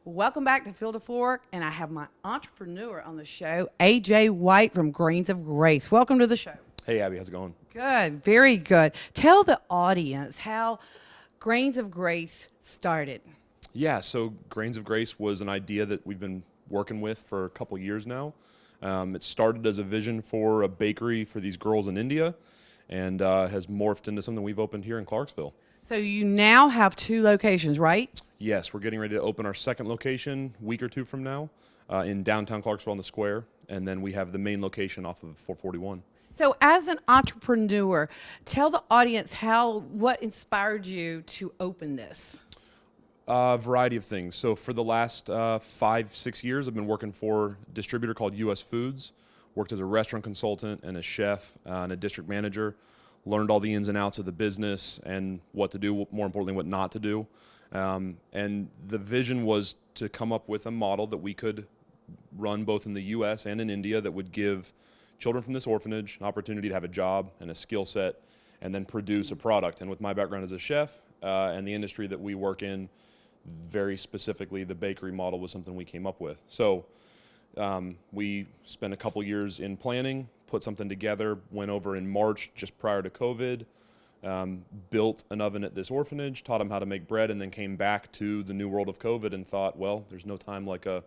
Welcome back to Field of Fork, and I have my entrepreneur on the show, AJ White from Grains of Grace. Welcome to the show. Hey, Abby, how's it going? Good, very good. Tell the audience how Grains of Grace started. Yeah, so Grains of Grace was an idea that we've been working with for a couple years now. It started as a vision for a bakery for these girls in India and has morphed into something we've opened here in Clarksville. So you now have 2 locations, right? Yes, we're getting ready to open our second location a week or 2 from now in downtown Clarksville on the square, and then we have the main location off of 441. So as an entrepreneur, tell the audience what inspired you to open this. A variety of things. So for the last 5-6 years, I've been working for a distributor called US Foods. Worked as a restaurant consultant and a chef and a district manager. Learned all the ins and outs of the business and what to do, more importantly, what not to do. And the vision was to come up with a model that we could run both in the US and in India that would give children from this orphanage an opportunity to have a job and a skill set and then produce a product. And with my background as a chef and the industry that we work in, very specifically the bakery model was something we came up with. So we spent a couple years in planning, put something together, went over in March just prior to COVID, built an oven at this orphanage, taught them how to make bread, and then came back to the new world of COVID and thought, well, there's no time like a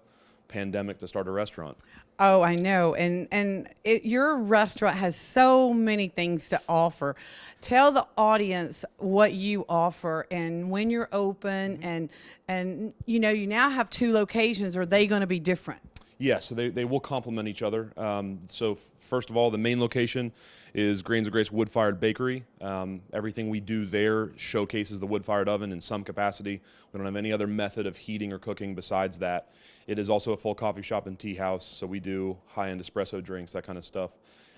pandemic to start a restaurant. Oh, I know. And your restaurant has so many things to offer. Tell the audience what you offer and when you're open and you now have 2 locations. Are they going to be different? Yeah, so they will complement each other. First of all, the main location is Grains of Grace Wood-Fired Bakery. Everything we do there showcases the wood-fired oven in some capacity. We don't have any other method of heating or cooking besides that. It is also a full coffee shop and tea house, so we do high-end espresso drinks, that kind of stuff.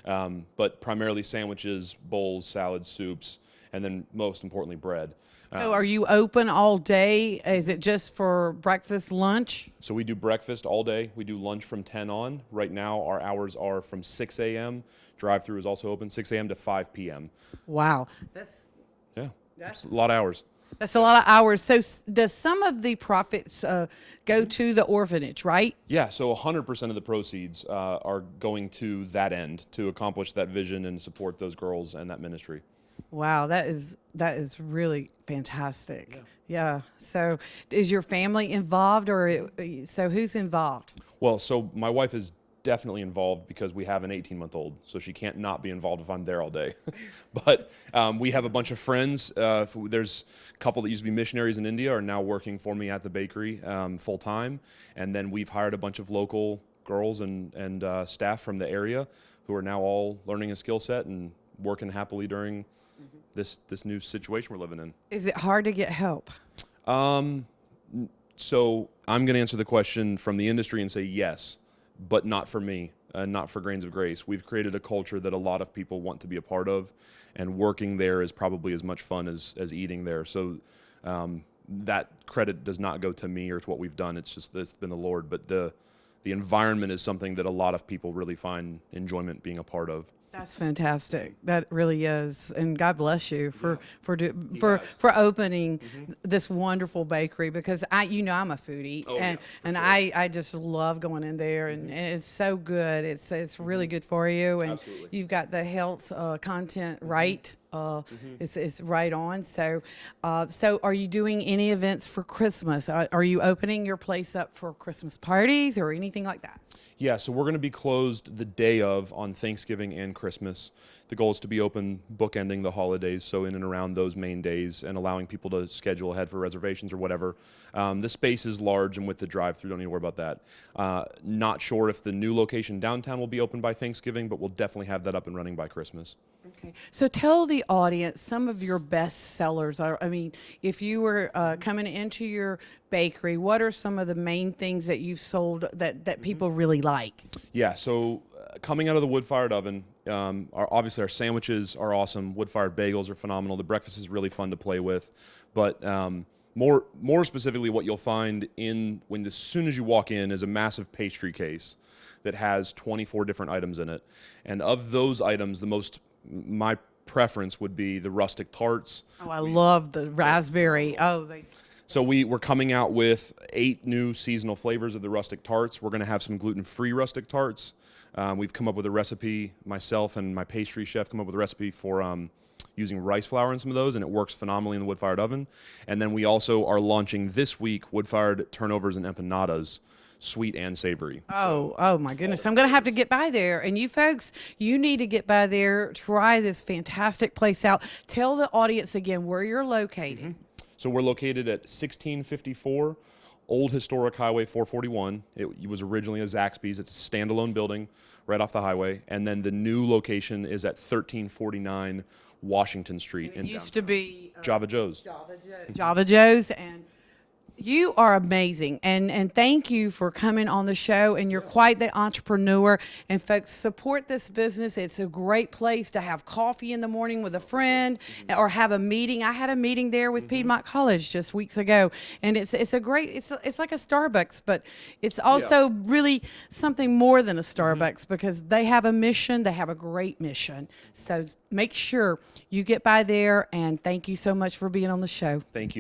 But primarily sandwiches, bowls, salads, soups, and then most importantly, bread. So are you open all day? Is it just for breakfast, lunch? So we do breakfast all day. We do lunch from 10 on. Right now, our hours are from 6 a.m. Drive-through is also open 6 a.m. to 5 p.m. Wow. That's a lot of hours. That's a lot of hours. So does some of the profits go to the orphanage, right? Yeah, so 100% of the proceeds are going to that end to accomplish that vision and support those girls and that ministry. Wow, that is really fantastic. Yeah. So is your family involved so who's involved? Well, so my wife is definitely involved because we have an 18-month-old, so she can't not be involved if I'm there all day. But we have a bunch of friends. There's a couple that used to be missionaries in India are now working for me at the bakery full time, and then we've hired a bunch of local girls and staff from the area who are now all learning a skill set and working happily during this new situation we're living in. Is it hard to get help? So I'm going to answer the question from the industry and say yes, but not for me, not for Grains of Grace. We've created a culture that a lot of people want to be a part of, and working there is probably as much fun as eating there. So that credit does not go to me or to what we've done. It's been the Lord. But the environment is something that a lot of people really find enjoyment being a part of. That's fantastic. That really is, and God bless you for opening this wonderful bakery, because I'm a foodie and I just love going in there and it's so good. It's really good for you, and Absolutely. you've got the health content right. It's right on. So are you doing any events for Christmas? Are you opening your place up for Christmas parties or anything like that? Yeah, so we're going to be closed the day of on Thanksgiving and Christmas. The goal is to be open bookending the holidays, so in and around those main days, and allowing people to schedule ahead for reservations or whatever. The space is large, and with the drive-through, don't need to worry about that. Not sure if the new location downtown will be open by Thanksgiving, but we'll definitely have that up and running by Christmas. Okay. So tell the audience some of your best sellers. If you were coming into your bakery, what are some of the main things that you've sold that people really like? Yeah, so coming out of the wood-fired oven, obviously our sandwiches are awesome. Wood-fired bagels are phenomenal. The breakfast is really fun to play with. But more specifically, what you'll find as soon as you walk in is a massive pastry case that has 24 different items in it. And of those items, my preference would be the rustic tarts. Oh, I love the raspberry. So we're coming out with 8 new seasonal flavors of the rustic tarts. We're going to have some gluten-free rustic tarts. We've come up with a recipe, myself and my pastry chef come up with a recipe for using rice flour in some of those, and it works phenomenally in the wood-fired oven. And then we also are launching this week wood-fired turnovers and empanadas, sweet and savory. Oh my goodness. I'm going to have to get by there. And you folks, you need to get by there, try this fantastic place out. Tell the audience again where you're located. So we're located at 1654 Old Historic Highway 441. It was originally a Zaxby's. It's a standalone building right off the highway. And then the new location is at 1349 Washington Street in Used to be Java Joe's. Java Joe's, and you are amazing, and thank you for coming on the show, and you're quite the entrepreneur. And folks, support this business. It's a great place to have coffee in the morning with a friend or have a meeting. I had a meeting there with Piedmont College just weeks ago, and it's a great, it's like a Starbucks, but it's also really something more than a Starbucks because they have a mission. They have a great mission. So make sure you get by there, and thank you so much for being on the show. Thank you.